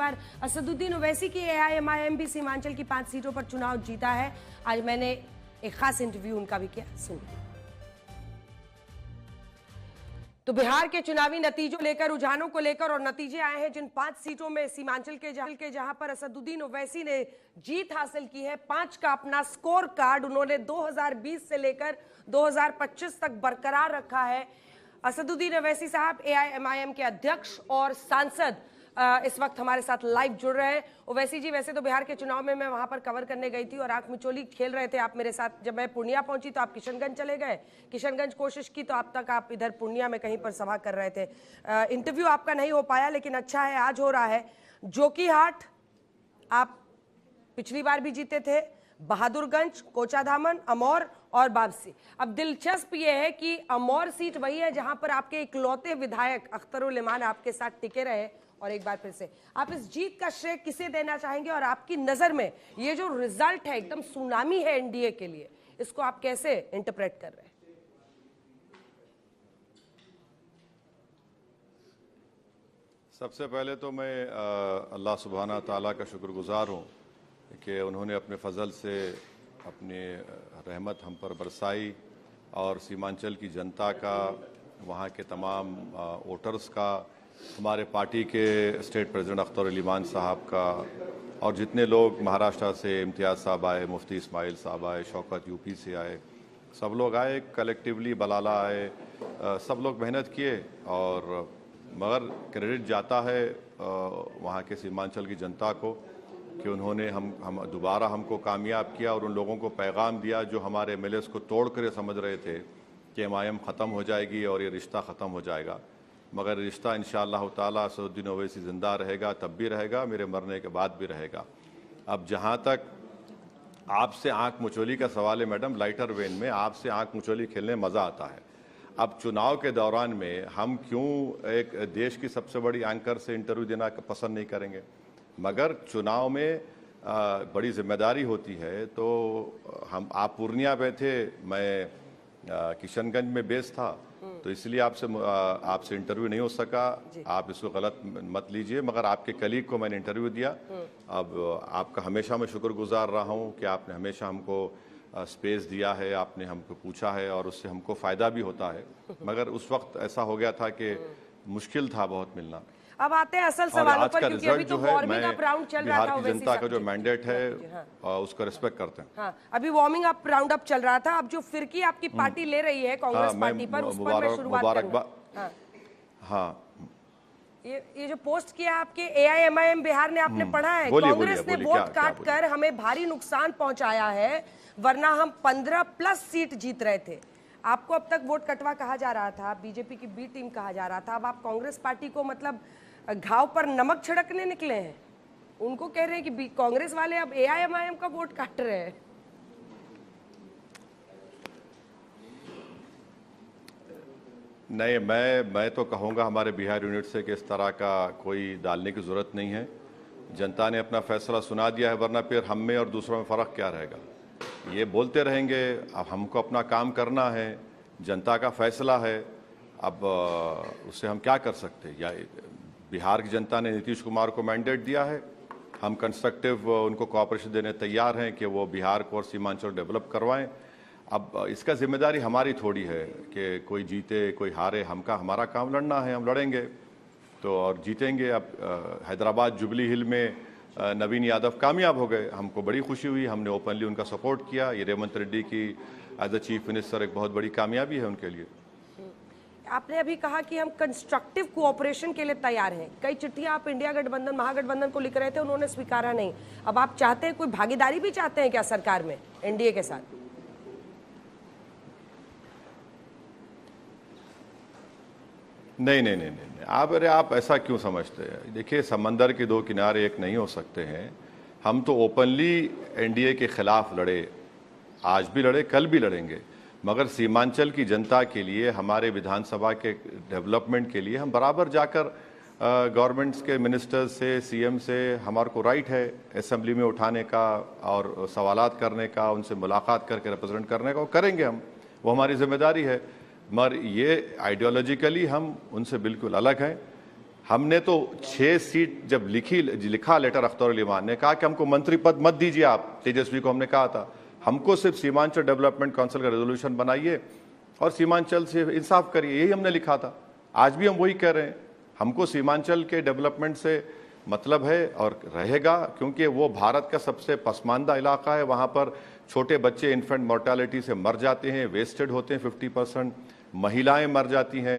बार असदुद्दीन ओवैसी की AIMIM भी सीमांचल की 5 सीटों पर चुनाव जीता है। आज मैंने एक खास इंटरव्यू उनका भी किया, सुनिए। तो बिहार के चुनावी नतीजों लेकर, रुझानों को लेकर और नतीजे आए हैं जिन 5 सीटों में सीमांचल के जहां पर असदुद्दीन ओवैसी ने जीत हासिल की है। 5 का अपना स्कोर कार्ड उन्होंने 2020 से लेकर 2025 तक बरकरार रखा है। असदुद्दीन ओवैसी साहब AIMIM के अध्यक्ष और सांसद इस वक्त हमारे साथ लाइव जुड़ रहे हैं। ओवैसी जी, वैसे तो बिहार के चुनाव में मैं वहां पर कवर करने गई थी और आंख मिचोली खेल रहे थे आप मेरे साथ। जब मैं पूर्णिया पहुंची तो आप किशनगंज चले गए, किशनगंज कोशिश की तो अब तक आप इधर पूर्णिया में कहीं पर सभा कर रहे थे। इंटरव्यू आपका नहीं हो पाया, लेकिन अच्छा है आज हो रहा है। जोकीहाट आप पिछली बार भी जीते थे, बहादुरगंज, कोचाधामन, अमौर और वापसी। अब दिलचस्प यह है कि अमौर सीट वही है जहां पर आपके इकलौते विधायक अख्तरुल इमान आपके साथ टिके रहे। और एक बार फिर से आप इस जीत का श्रेय किसे देना चाहेंगे और आपकी नजर में ये जो रिजल्ट है एकदम सुनामी है एनडीए के लिए, इसको आप कैसे इंटरप्रेट कर रहे हैं? सबसे पहले तो मैं अल्लाह सुब्हाना ताला का शुक्रगुजार हूँ कि उन्होंने अपने फजल से अपनी रहमत हम पर बरसाई और सीमांचल की जनता का, वहाँ के तमाम वोटर्स का, हमारे पार्टी के स्टेट प्रेसिडेंट अख्तरुल इमान साहब का और जितने लोग महाराष्ट्र से इम्तियाज़ साहब आए, मुफ्ती इस्माइल साहब आए, शौकत यूपी से आए, सब लोग आए, कलेक्टिवली बलाला आए, सब लोग मेहनत किए और मगर क्रेडिट जाता है वहाँ के सीमांचल की जनता को कि उन्होंने हम दोबारा हमको कामयाब किया और उन लोगों को पैगाम दिया जो हमारे MLAs को तोड़ कर समझ रहे थे कि MIM ख़त्म हो जाएगी और ये रिश्ता ख़त्म हो जाएगा। मगर रिश्ता इंशाअल्लाह ताला असदुद्दीन ओवैसी ज़िंदा रहेगा, तब भी रहेगा, मेरे मरने के बाद भी रहेगा। अब जहाँ तक आपसे आँख मुचोली का सवाल है मैडम, लाइटर वेन में आपसे आँख मुचोली खेलने मज़ा आता है। अब चुनाव के दौरान में हम क्यों एक देश की सबसे बड़ी एंकर से इंटरव्यू देना पसंद नहीं करेंगे, मगर चुनाव में बड़ी जिम्मेदारी होती है। तो आप पूर्णिया में थे, मैं किशनगंज में बेस था, तो इसलिए आपसे इंटरव्यू नहीं हो सका। आप इसको गलत मत लीजिए, मगर आपके कलीग को मैंने इंटरव्यू दिया। अब आपका हमेशा मैं शुक्रगुजार रहा हूँ कि आपने हमेशा हमको स्पेस दिया है, आपने हमको पूछा है और उससे हमको फ़ायदा भी होता है। मगर उस वक्त ऐसा हो गया था कि मुश्किल था बहुत मिलना। अब आते हैं असल सवालों पर, क्योंकि अभी तो वार्मिंग अप राउंड चल रहा था। बिहार की जनता का जो मैंडेट है उसका रिस्पेक्ट करते हैं। हाँ, अभी वार्मिंग अप राउंड अप चल रहा था। अब जो फिरकी आपकी पार्टी ले रही है कांग्रेस पार्टी पर, उस पर मैं शुरुआत करूंगा। हाँ, ये जो पोस्ट किया आपके AIMIM बिहार ने, आपने पढ़ा है? कांग्रेस ने वोट काट कर हमें भारी नुकसान पहुंचाया है, वरना हम 15+ सीट जीत रहे थे। आपको अब तक वोट कटवा कहा जा रहा था, बीजेपी की बी टीम कहा जा रहा था। अब आप कांग्रेस पार्टी को मतलब घाव पर नमक छिड़कने निकले हैं। उनको कह रहे हैं कि कांग्रेस वाले अब AIMIM का वोट काट रहे हैं। नहीं, मैं तो कहूँगा हमारे बिहार यूनिट से कि इस तरह का कोई डालने की ज़रूरत नहीं है। जनता ने अपना फैसला सुना दिया है, वरना फिर हम में और दूसरों में फ़र्क क्या रहेगा? ये बोलते रहेंगे, अब हमको अपना काम करना है, जनता का फैसला है। अब उससे हम क्या कर सकते हैं? या बिहार की जनता ने नीतीश कुमार को मैंडेट दिया है, हम कंस्ट्रक्टिव उनको कोऑपरेशन देने तैयार हैं कि वो बिहार को और सीमांचल डेवलप करवाएं। अब इसका जिम्मेदारी हमारी थोड़ी है कि कोई जीते कोई हारे, हमारा काम लड़ना है, हम लड़ेंगे तो और जीतेंगे। अब हैदराबाद जुबली हिल में नवीन यादव कामयाब हो गए, हमको बड़ी खुशी हुई, हमने ओपनली उनका सपोर्ट किया। ये रेवंत रेड्डी की एज अ चीफ मिनिस्टर एक बहुत बड़ी कामयाबी है उनके लिए। आपने अभी कहा कि हम कंस्ट्रक्टिव कोऑपरेशन के लिए तैयार हैं। कई चिट्ठियां आप इंडिया गठबंधन, महागठबंधन को लिख रहे थे, उन्होंने स्वीकारा नहीं। अब आप चाहते हैं, कोई भागीदारी भी चाहते हैं क्या सरकार में एनडीए के साथ? नहीं, आप ऐसा क्यों समझते हैं? देखिए, समंदर के दो किनारे एक नहीं हो सकते हैं। हम तो ओपनली एनडीए के खिलाफ लड़े, आज भी लड़े, कल भी लड़ेंगे, मगर सीमांचल की जनता के लिए, हमारे विधानसभा के डेवलपमेंट के लिए हम बराबर जाकर गवर्नमेंट्स के मिनिस्टर्स से, सीएम से हमारे को राइट है असेंबली में उठाने का और सवालात करने का, उनसे मुलाकात करके रिप्रेजेंट करने का, वो करेंगे हम, वो हमारी जिम्मेदारी है। मगर ये आइडियोलॉजिकली हम उनसे बिल्कुल अलग हैं। हमने तो 6 सीट जब लिखा लेटर अख्तर अली मान ने कहा कि हमको मंत्री पद मत दीजिए आप, तेजस्वी को हमने कहा था, हमको सिर्फ सीमांचल डेवलपमेंट काउंसिल का रेजोल्यूशन बनाइए और सीमांचल से इंसाफ करिए, यही हमने लिखा था। आज भी हम वही कह रहे हैं, हमको सीमांचल के डेवलपमेंट से मतलब है और रहेगा, क्योंकि वो भारत का सबसे पसमानदा इलाका है। वहाँ पर छोटे बच्चे इन्फेंट मोर्टालिटी से मर जाते हैं, वेस्टेड होते हैं 50%, महिलाएं मर जाती हैं।